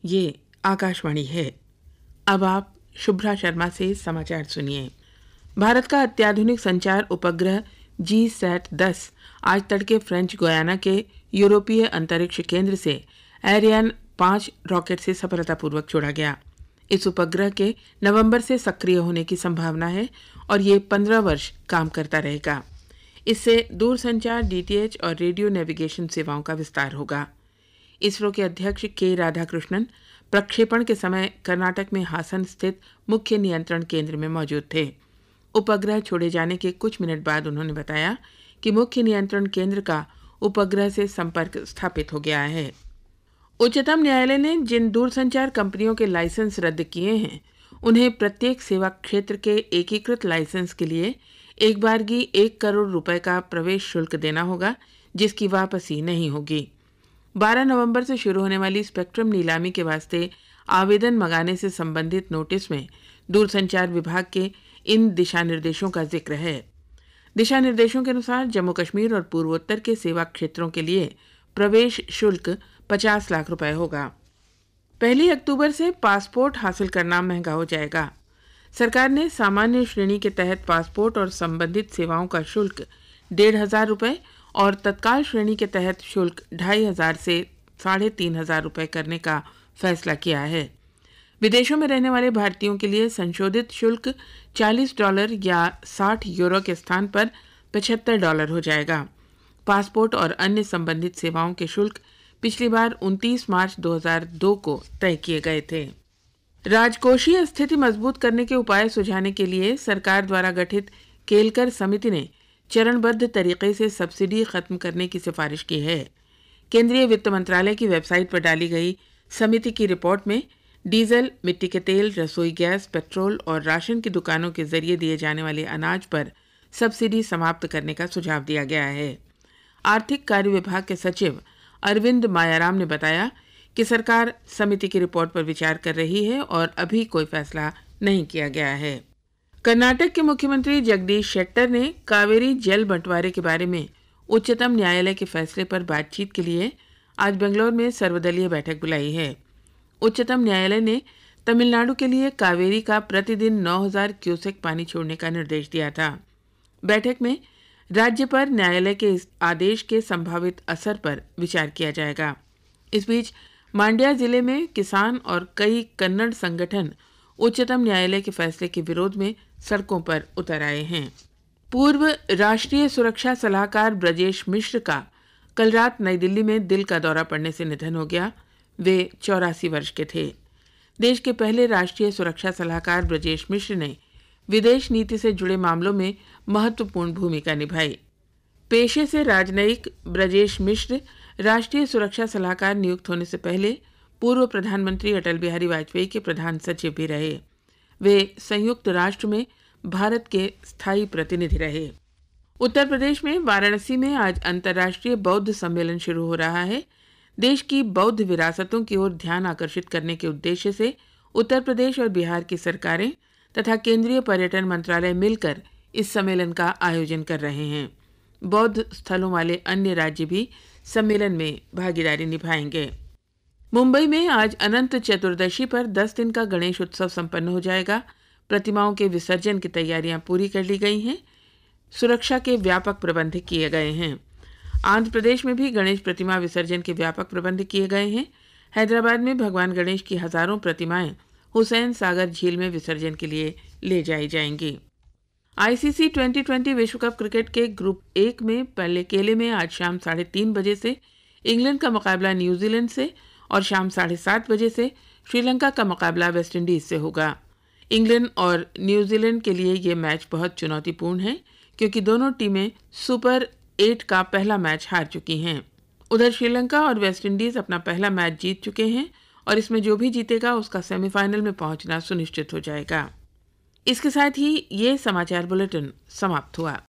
ये आकाशवाणी है। अब आप शुभ्रा शर्मा से समाचार सुनिए। भारत का अत्याधुनिक संचार उपग्रह GSAT-10 आज तड़के फ्रेंच गुयाना के यूरोपीय अंतरिक्ष केंद्र से एरियन 5 रॉकेट से सफलतापूर्वक छोड़ा गया। इस उपग्रह के नवंबर से सक्रिय होने की संभावना है और ये 15 वर्ष काम करता रहेगा। इससे दूरसंचार, DTH और रेडियो नेविगेशन सेवाओं का विस्तार होगा। इसरो के अध्यक्ष के राधाकृष्णन प्रक्षेपण के समय कर्नाटक में हासन स्थित मुख्य नियंत्रण केंद्र में मौजूद थे। उपग्रह छोड़े जाने के कुछ मिनट बाद उन्होंने बताया कि मुख्य नियंत्रण केंद्र का उपग्रह से संपर्क स्थापित हो गया है। उच्चतम न्यायालय ने जिन दूरसंचार कंपनियों के लाइसेंस रद्द किए हैं, उन्हें प्रत्येक सेवा क्षेत्र के एकीकृत लाइसेंस के लिए एक बारगी 1 करोड़ रुपए का प्रवेश शुल्क देना होगा, जिसकी वापसी नहीं होगी। 12 नवंबर से शुरू होने वाली स्पेक्ट्रम नीलामी के वास्ते आवेदन मंगाने से संबंधित नोटिस में दूरसंचार विभाग के इन दिशा निर्देशों का जिक्र है। दिशा निर्देशों के अनुसार जम्मू कश्मीर और पूर्वोत्तर के सेवा क्षेत्रों के लिए प्रवेश शुल्क 50 लाख रुपए होगा। 1 अक्टूबर से पासपोर्ट हासिल करना महंगा हो जाएगा। सरकार ने सामान्य श्रेणी के तहत पासपोर्ट और संबंधित सेवाओं का शुल्क 1,500 रुपए और तत्काल श्रेणी के तहत शुल्क 2,500 से 3,500 रुपए करने का फैसला किया है। विदेशों में रहने वाले भारतीयों के लिए संशोधित शुल्क $40 या 60 यूरो के स्थान पर $75 हो जाएगा। पासपोर्ट और अन्य संबंधित सेवाओं के शुल्क पिछली बार 29 मार्च 2002 को तय किए गए थे। राजकोषीय स्थिति मजबूत करने के उपाय सुझाने के लिए सरकार द्वारा गठित केलकर समिति ने चरणबद्ध तरीके से सब्सिडी खत्म करने की सिफारिश की है। केंद्रीय वित्त मंत्रालय की वेबसाइट पर डाली गई समिति की रिपोर्ट में डीजल, मिट्टी के तेल, रसोई गैस, पेट्रोल और राशन की दुकानों के जरिए दिए जाने वाले अनाज पर सब्सिडी समाप्त करने का सुझाव दिया गया है। आर्थिक कार्य विभाग के सचिव अरविंद मायाराम ने बताया कि सरकार समिति की रिपोर्ट पर विचार कर रही है और अभी कोई फैसला नहीं किया गया है। कर्नाटक के मुख्यमंत्री जगदीश शेट्टर ने कावेरी जल बंटवारे के बारे में उच्चतम न्यायालय के फैसले पर बातचीत के लिए आज बेंगलुरु में सर्वदलीय बैठक बुलाई है। उच्चतम न्यायालय ने तमिलनाडु के लिए कावेरी का प्रतिदिन 9,000 क्यूसेक पानी छोड़ने का निर्देश दिया था। बैठक में राज्य पर न्यायालय के इस आदेश के संभावित असर पर विचार किया जाएगा। इस बीच मांड्या जिले में किसान और कई कन्नड़ संगठन उच्चतम न्यायालय के फैसले के विरोध में सड़कों पर उतर आए हैं। पूर्व राष्ट्रीय सुरक्षा सलाहकार ब्रजेश मिश्र का कल रात नई दिल्ली में दिल का दौरा पड़ने से निधन हो गया। वे 84 वर्ष के थे। देश के पहले राष्ट्रीय सुरक्षा सलाहकार ब्रजेश मिश्र ने विदेश नीति से जुड़े मामलों में महत्वपूर्ण भूमिका निभाई। पेशे से राजनयिक ब्रजेश मिश्र राष्ट्रीय सुरक्षा सलाहकार नियुक्त होने से पहले पूर्व प्रधानमंत्री अटल बिहारी वाजपेयी के प्रधान सचिव भी रहे। वे संयुक्त राष्ट्र में भारत के स्थायी प्रतिनिधि रहे। उत्तर प्रदेश में वाराणसी में आज अंतर्राष्ट्रीय बौद्ध सम्मेलन शुरू हो रहा है। देश की बौद्ध विरासतों की ओर ध्यान आकर्षित करने के उद्देश्य से उत्तर प्रदेश और बिहार की सरकारें तथा केंद्रीय पर्यटन मंत्रालय मिलकर इस सम्मेलन का आयोजन कर रहे हैं। बौद्ध स्थलों वाले अन्य राज्य भी सम्मेलन में भागीदारी निभाएंगे। मुंबई में आज अनंत चतुर्दशी पर 10 दिन का गणेश उत्सव संपन्न हो जाएगा। प्रतिमाओं के विसर्जन की तैयारियां पूरी कर ली गई हैं। सुरक्षा के व्यापक प्रबंध किए गए हैं। आंध्र प्रदेश में भी गणेश प्रतिमा विसर्जन के व्यापक प्रबंध किए गए हैं। हैदराबाद में भगवान गणेश की हजारों प्रतिमाएं हुसैन सागर झील में विसर्जन के लिए ले जाई जाएंगी। ICC 2020 विश्व कप क्रिकेट के ग्रुप 1 में पहले केले में आज शाम 3:30 बजे से इंग्लैंड का मुकाबला न्यूजीलैंड से और शाम 7:30 बजे से श्रीलंका का मुकाबला वेस्टइंडीज से होगा। इंग्लैंड और न्यूजीलैंड के लिए ये मैच बहुत चुनौतीपूर्ण है, क्योंकि दोनों टीमें सुपर 8 का पहला मैच हार चुकी हैं। उधर श्रीलंका और वेस्टइंडीज अपना पहला मैच जीत चुके हैं और इसमें जो भी जीतेगा उसका सेमीफाइनल में पहुंचना सुनिश्चित हो जाएगा। इसके साथ ही ये समाचार बुलेटिन समाप्त हुआ।